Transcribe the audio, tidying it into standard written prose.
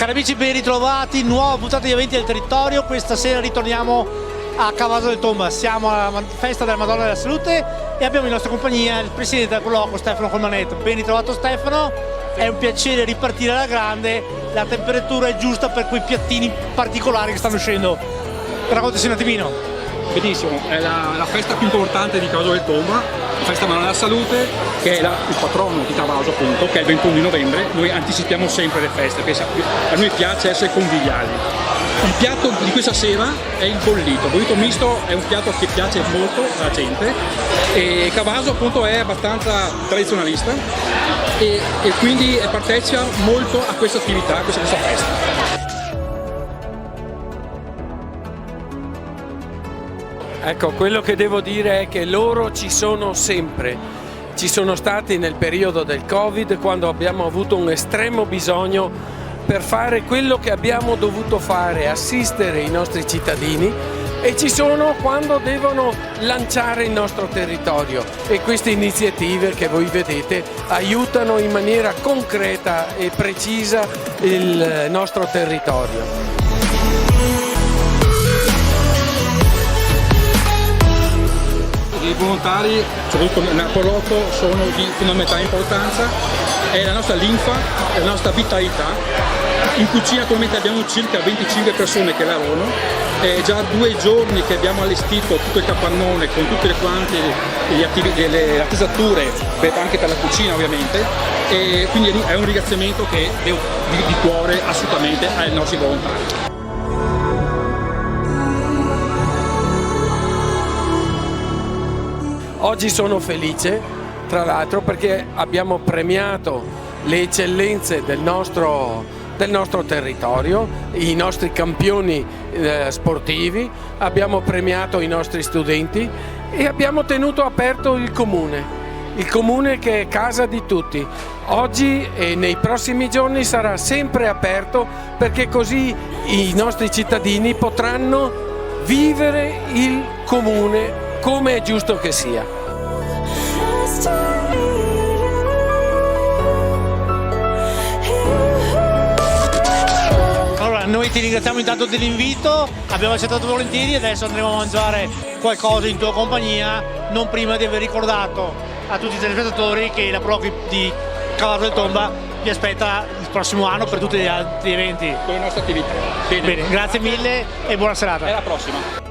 Cari amici, ben ritrovati, nuova puntata di Eventi del Territorio. Questa sera ritorniamo a Cavaso del Tomba, siamo alla festa della Madonna della Salute e abbiamo in nostra compagnia il presidente del colloquio Stefano Colmanetto. Ben ritrovato Stefano, è un piacere ripartire alla grande, la temperatura è giusta per quei piattini particolari che stanno uscendo. Raccontaci un attimino. Benissimo, è la festa più importante di Cavaso del Tomba, la festa Madonna della Salute, che è il patrono di Cavaso appunto, che è il 21 di novembre. Noi anticipiamo sempre le feste, perché a noi piace essere conviviali. Il piatto di questa sera è il bollito. Il bollito misto è un piatto che piace molto alla gente e Cavaso appunto è abbastanza tradizionalista e quindi partecipa molto a questa attività, a questa festa. Ecco, quello che devo dire è che loro ci sono sempre. Ci sono stati nel periodo del Covid, quando abbiamo avuto un estremo bisogno per fare quello che abbiamo dovuto fare, assistere i nostri cittadini, e ci sono quando devono lanciare il nostro territorio, e queste iniziative che voi vedete aiutano in maniera concreta e precisa il nostro territorio. I volontari, soprattutto nel colloquio, sono di fondamentale importanza, è la nostra linfa, è la nostra vitalità. In cucina attualmente abbiamo circa 25 persone che lavorano, è già 2 giorni che abbiamo allestito tutto il capannone con tutte quante le attrezzature, anche per la cucina ovviamente, e quindi è un ringraziamento che devo di cuore assolutamente ai nostri volontari. Oggi sono felice, tra l'altro, perché abbiamo premiato le eccellenze del nostro territorio, i nostri campioni sportivi, abbiamo premiato i nostri studenti e abbiamo tenuto aperto il comune che è casa di tutti. Oggi e nei prossimi giorni sarà sempre aperto, perché così i nostri cittadini potranno vivere il comune come è giusto che sia. Allora, noi ti ringraziamo intanto dell'invito, abbiamo accettato volentieri e adesso andremo a mangiare qualcosa in tua compagnia, non prima di aver ricordato a tutti i telespettatori che la Pro di Cavaso del Tomba vi aspetta il prossimo anno per tutti gli altri eventi. Con le nostre attività. Bene, grazie mille e buona serata. Alla prossima.